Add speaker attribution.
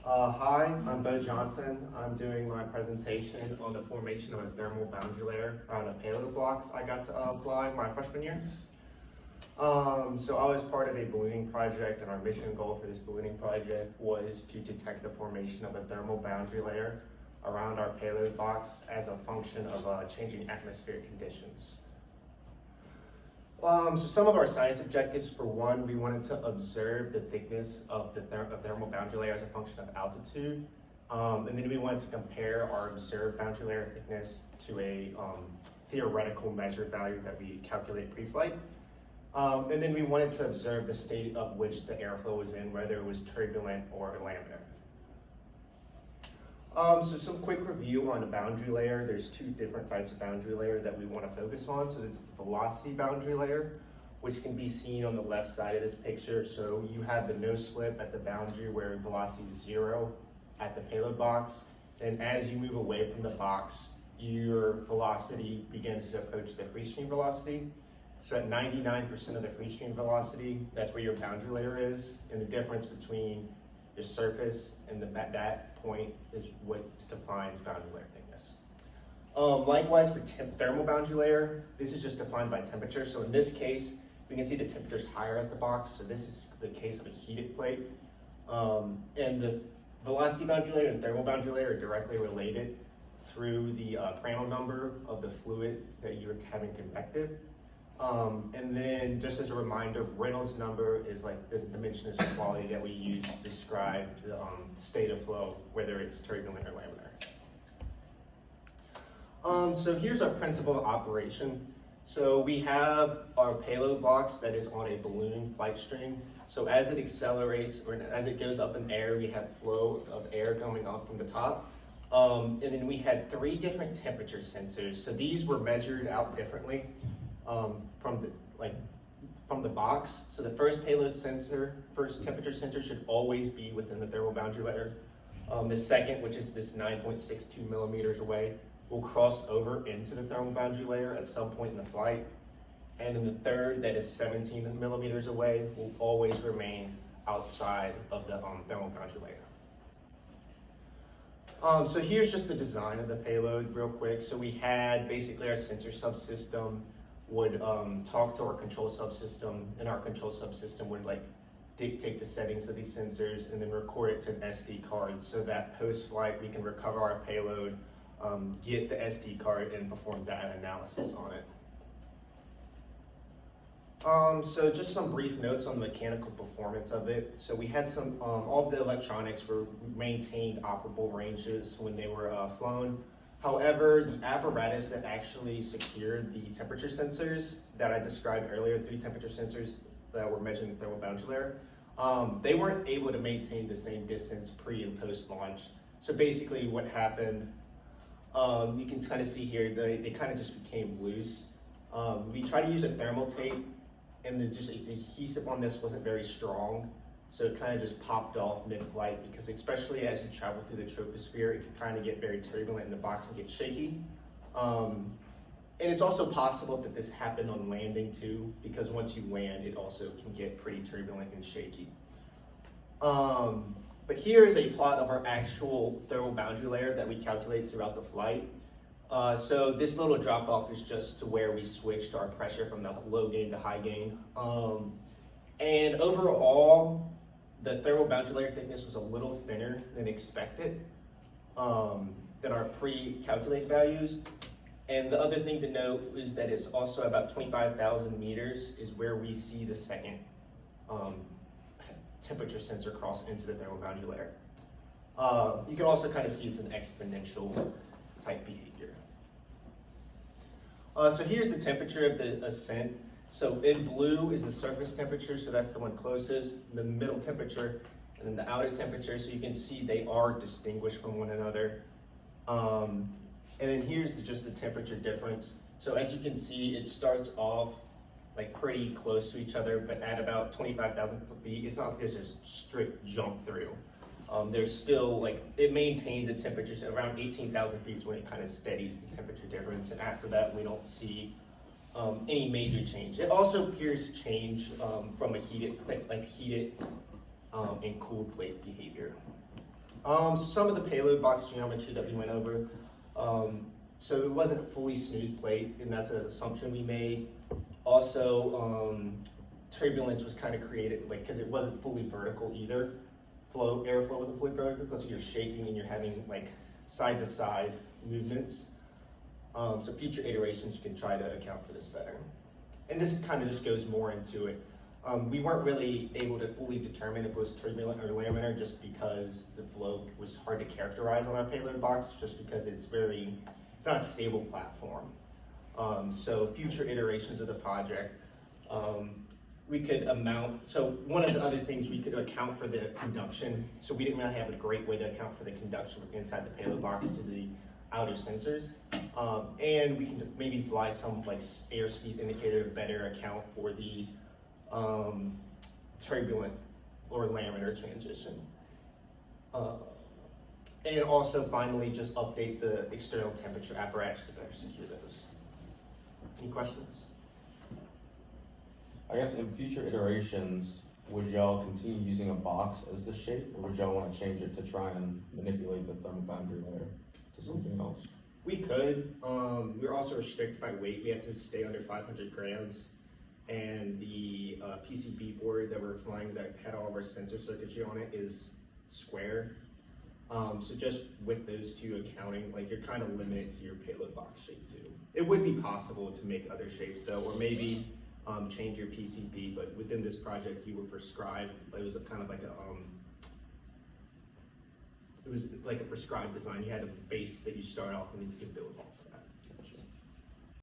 Speaker 1: Hi, I'm Bo Johnson. I'm doing my presentation on the formation of a thermal boundary layer around a payload blocks I got to fly my freshman year. So I was part of a ballooning project, and our mission goal for this ballooning project was to detect the formation of a thermal boundary layer around our payload box as a function of changing atmospheric conditions. So some of our science objectives: for one, we wanted to observe the thickness of the thermal boundary layer as a function of altitude. And then we wanted to compare our observed boundary layer thickness to a theoretical measured value that we calculate pre-flight. And then we wanted to observe the state of which the airflow was in, whether it was turbulent or laminar. So some quick review on a boundary layer. There's two different types of boundary layer that we want to focus on. So it's the velocity boundary layer, which can be seen on the left side of this picture. So you have the no slip at the boundary where velocity is 0 at the payload box. And as you move away from the box, your velocity begins to approach the free stream velocity. So at 99% of the free stream velocity, that's where your boundary layer is. And the difference between your surface and that point is what defines boundary layer thickness. Likewise, for thermal boundary layer, this is just defined by temperature. So in this case, we can see the temperature is higher at the box. So this is the case of a heated plate. And the velocity boundary layer and thermal boundary layer are directly related through the Prandtl number of the fluid that you're having convective. And then just as a reminder, Reynolds number is like the dimension of quality that we use to describe the state of flow, whether it's turbulent or laminar. So here's our principle of operation. So we have our payload box that is on a ballooning flight stream. So as it accelerates or as it goes up in air, we have flow of air coming up from the top. And then we had 3 different temperature sensors. So these were measured out differently. From the box. So the first first temperature sensor should always be within the thermal boundary layer. The second, which is this 9.62 millimeters away, will cross over into the thermal boundary layer at some point in the flight. And then the third, that is 17 millimeters away, will always remain outside of the thermal boundary layer. So here's just the design of the payload real quick. So we had basically our sensor subsystem would talk to our control subsystem, and our control subsystem would dictate the settings of these sensors and then record it to an SD card so that post-flight we can recover our payload, get the SD card, and perform data analysis on it. So just some brief notes on the mechanical performance of it. So we had all the electronics were maintained operable ranges when they were flown. However, the apparatus that actually secured the temperature sensors that I described earlier, 3 temperature sensors that were measuring the thermal boundary layer, they weren't able to maintain the same distance pre and post launch. So basically what happened, you can kind of see here, they kind of just became loose. We tried to use a thermal tape, and the adhesive on this wasn't very strong. So it kind of just popped off mid-flight, because especially as you travel through the troposphere, it can kind of get very turbulent and the box can get shaky. And it's also possible that this happened on landing too, because once you land, it also can get pretty turbulent and shaky. But here is a plot of our actual thermal boundary layer that we calculate throughout the flight. So this little drop off is just to where we switched our pressure from the low gain to high gain. And overall, the thermal boundary layer thickness was a little thinner than expected, than our pre-calculated values. And the other thing to note is that it's also about 25,000 meters is where we see the second temperature sensor cross into the thermal boundary layer. You can also kind of see it's an exponential type behavior. So here's the temperature of the ascent. So in blue is the surface temperature, so that's the one closest, the middle temperature, and then the outer temperature. So you can see they are distinguished from one another. And then here's just the temperature difference. So as you can see, it starts off pretty close to each other, but at about 25,000 feet, it's not like there's a strict jump through. There's still, it maintains a temperature around 18,000 feet when it kind of steadies the temperature difference. And after that, we don't see any major change. It also appears to change from a heated and cooled plate behavior. Some of the payload box geometry that we went over, so it wasn't a fully smooth plate, and that's an assumption we made. Also, turbulence was kind of created, like, because it wasn't fully vertical either. Airflow wasn't fully vertical, because you're shaking and you're having like side to side movements. So future iterations, you can try to account for this better. And this kind of just goes more into it. We weren't really able to fully determine if it was turbulent or laminar just because the flow was hard to characterize on our payload box, just because it's not a stable platform. So future iterations of the project, we could so one of the other things we could account for the conduction. So we didn't really have a great way to account for the conduction inside the payload box to the outer sensors. And we can maybe fly some like airspeed indicator to better account for the turbulent or laminar transition. And also finally just update the external temperature apparatus to better secure those. Any questions?
Speaker 2: I guess in future iterations, would y'all continue using a box as the shape, or would y'all want to change it to try and manipulate the thermal boundary layer to something else?
Speaker 1: We could. We're also restricted by weight. We have to stay under 500 grams. And the PCB board that we're flying that had all of our sensor circuitry on it is square. So just with those two accounting, like you're kind of limited to your payload box shape too. It would be possible to make other shapes though, or maybe change your PCB, but within this project you were prescribed, it was kind of like it was like a prescribed design. You had a base that you start off and then you could build off.